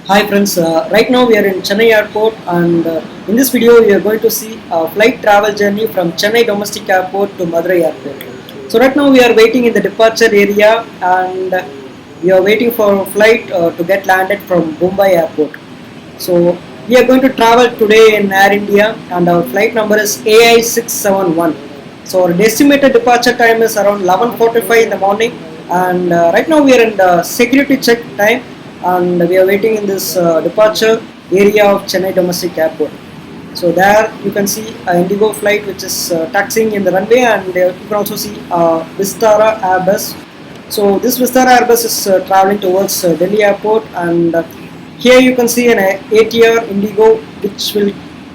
Hi friends, right now we are in Chennai airport and in this video we are going to see a flight travel journey from Chennai domestic airport to Madurai airport. So right now we are waiting in the departure area and we are waiting for a flight to get landed from Mumbai airport. So we are going to travel today in Air India and our flight number is AI671. So our estimated departure time is around 11:45 in the morning and right now we are in the security check time and we are waiting in this departure area of Chennai domestic airport. So there you can see an Indigo flight which is taxiing in the runway, and you can also see Vistara Airbus. So this Vistara Airbus is traveling towards Delhi airport, and here you can see an ATR Indigo which will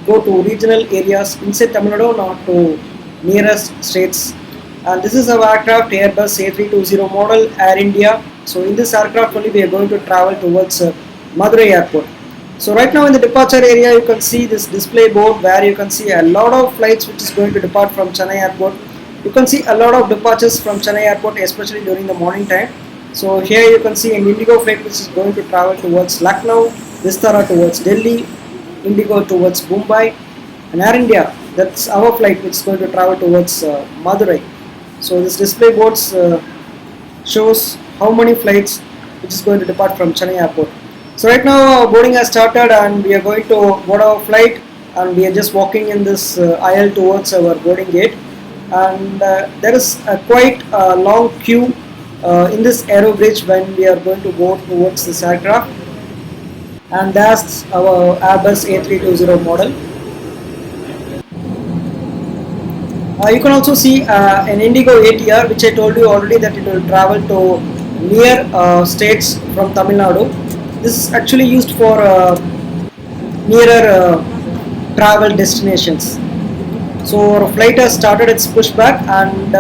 go to regional areas inside Tamil Nadu, not to nearest states. And this is our aircraft Airbus A320 model Air India. So in this aircraft only we are going to travel towards Madurai airport. So right now in the departure area you can see this display board where you can see a lot of flights which is going to depart from Chennai airport. You can see a lot of departures from Chennai airport, especially during the morning time. So here you can see an Indigo flight which is going to travel towards Lucknow, Vistara towards Delhi, Indigo towards Mumbai, and Air India, that's our flight which is going to travel towards Madurai. So this display boards shows how many flights which is going to depart from Chennai airport. So right now boarding has started and we are going to board our flight, and we are just walking in this aisle towards our boarding gate, and there is a quite long queue in this aero bridge when we are going to go towards this aircraft, and that's our Airbus A320 model. You can also see an Indigo ATR, which I told you already that it will travel to near states from Tamil Nadu. This is actually used for nearer travel destinations. So our flight has started its pushback, and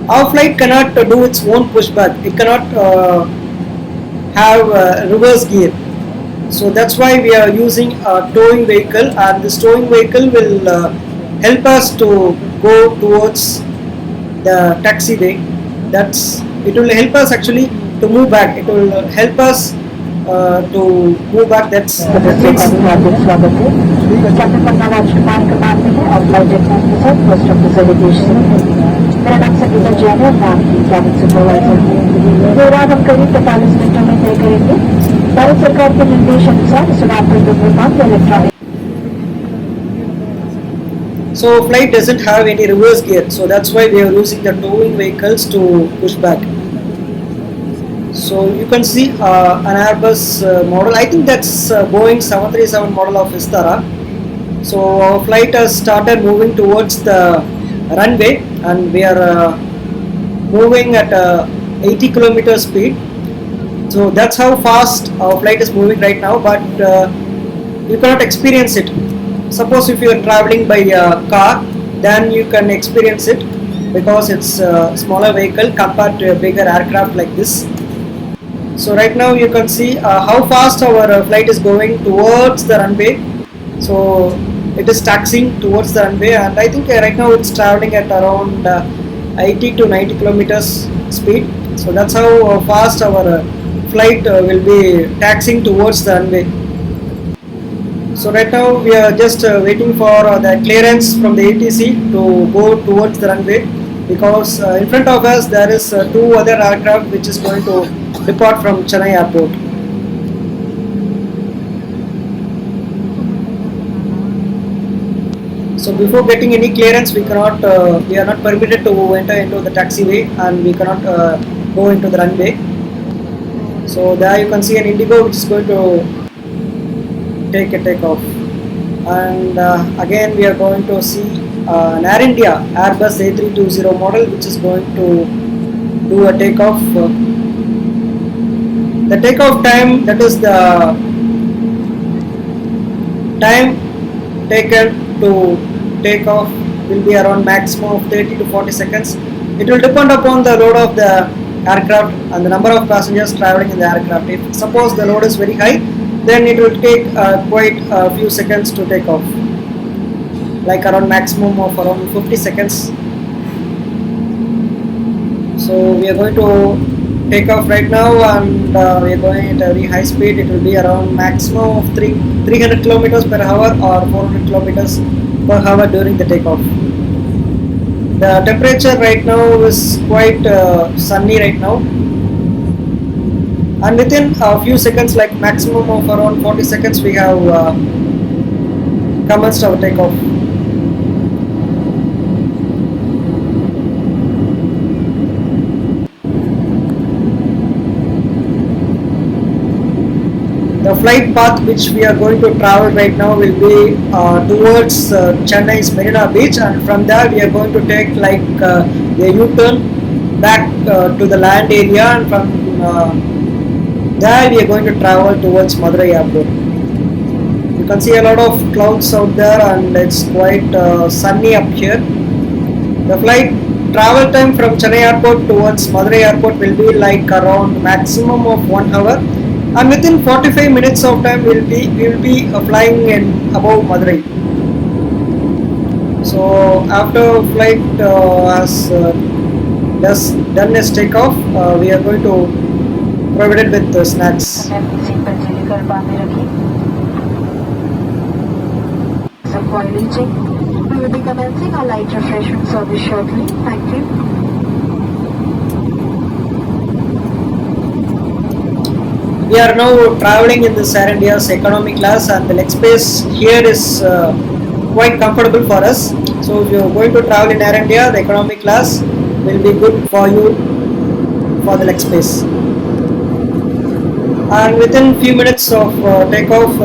our flight cannot do its own pushback. It cannot have reverse gear. So that's why we are using a towing vehicle, and this towing vehicle will help us to go towards the taxiway. That's it will help us actually to move back. It will help us to move back. That means Bharat सरकार के निर्देशानुसार सुनापन electronic. So flight doesn't have any reverse gear, so that's why we are using the towing vehicles to push back. So you can see an Airbus model. I think that's Boeing 737 model of Vistara. So our flight has started moving towards the runway, and we are moving at 80 kilometer speed. So that's how fast our flight is moving right now, but you cannot experience it. Suppose if you are traveling by car, then you can experience it because it's a smaller vehicle compared to a bigger aircraft like this. So right now you can see how fast our flight is going towards the runway. So it is taxiing towards the runway, and I think right now it's traveling at around 80 to 90 kilometers speed. So that's how fast our flight will be taxiing towards the runway. So right now we are just waiting for the clearance from the ATC to go towards the runway, because in front of us there is two other aircraft which is going to depart from Chennai airport. So before getting any clearance, we are not permitted to enter into the taxiway, and we cannot go into the runway. So there you can see an Indigo which is going to take a takeoff, and again we are going to see an Air India Airbus A320 model which is going to do a takeoff. The takeoff time, that is the time taken to take off, will be around maximum of 30 to 40 seconds. It will depend upon the load of the aircraft and the number of passengers traveling in the aircraft. If suppose the load is very high, then it will take quite a few seconds to take off, like around maximum of around 50 seconds. So we are going to take off right now, and we are going at a very high speed. It will be around maximum of 300 kilometers per hour or 400 kilometers per hour during the takeoff. The temperature right now is quite sunny right now, and within a few seconds, like maximum of around 40 seconds, we have commenced our takeoff. The flight path which we are going to travel right now will be towards Chennai's Marina Beach, and from there we are going to take like a U-turn back to the land area, and from there we are going to travel towards Madurai Airport. You can see a lot of clouds out there, and it's quite sunny up here. The flight travel time from Chennai Airport towards Madurai Airport will be like around maximum of 1 hour, and within 45 minutes of time we will be flying in above Madurai. So after flight has done its takeoff, we are going to provide it with snacks. While reaching, we will be commencing our light refreshment service shortly. Thank you. We are now traveling in this Airindia's economy class, and the leg space here is quite comfortable for us. So if you are going to travel in Air India, the economy class will be good for you for the leg space. And within few minutes of takeoff,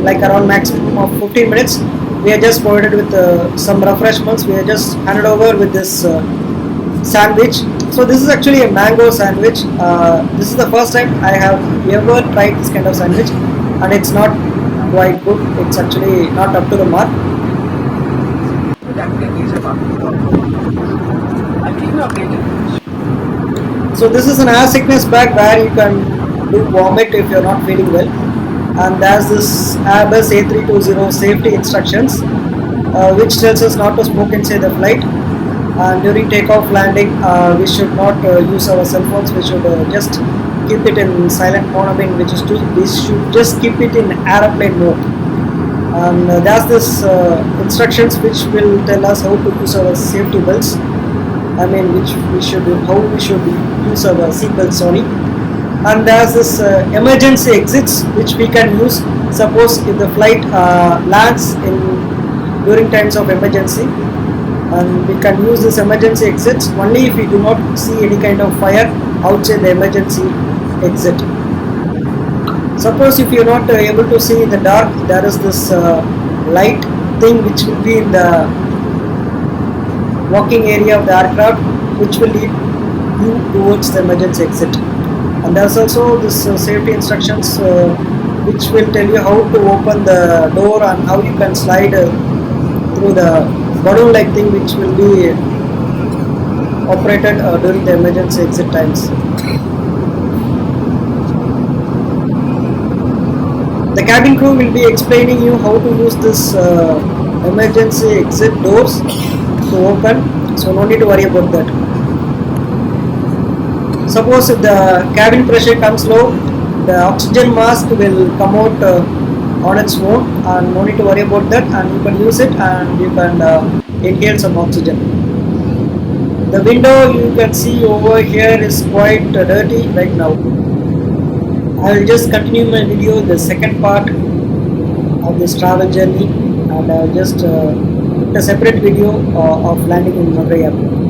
like around maximum of 15 minutes, we are just provided with some refreshments. We are just handed over with this sandwich. So this is actually a mango sandwich. This is the first time I have ever tried this kind of sandwich, and it's not quite good. It's actually not up to the mark. So this is an air sickness bag where you can do vomit if you're not feeling well. And there's this Airbus A320 safety instructions, which tells us not to smoke inside the flight. And during takeoff landing, we should not use our cell phones. We should just keep it in silent mode. I mean, we should just keep it in airplane mode. And there's this instructions which will tell us how to use our safety belts. I mean, how we should use our seat belts, sorry. And there's this emergency exits which we can use. Suppose if the flight lands during times of emergency, and we can use this emergency exits only if we do not see any kind of fire outside the emergency exit. Suppose if you are not able to see in the dark, there is this light thing which will be in the walking area of the aircraft, which will lead you towards the emergency exit. And there's also this safety instructions which will tell you how to open the door and how you can slide through the balloon like thing which will be operated during the emergency exit times. The cabin crew will be explaining you how to use this emergency exit doors to open, so no need to worry about that. Suppose if the cabin pressure comes low, the oxygen mask will come out on its own, and no need to worry about that, and you can use it and you can inhale some oxygen. The window you can see over here is quite dirty right now. I will just continue my video, the second part of this travel journey, and I will just put a separate video of landing in Madurai Airport.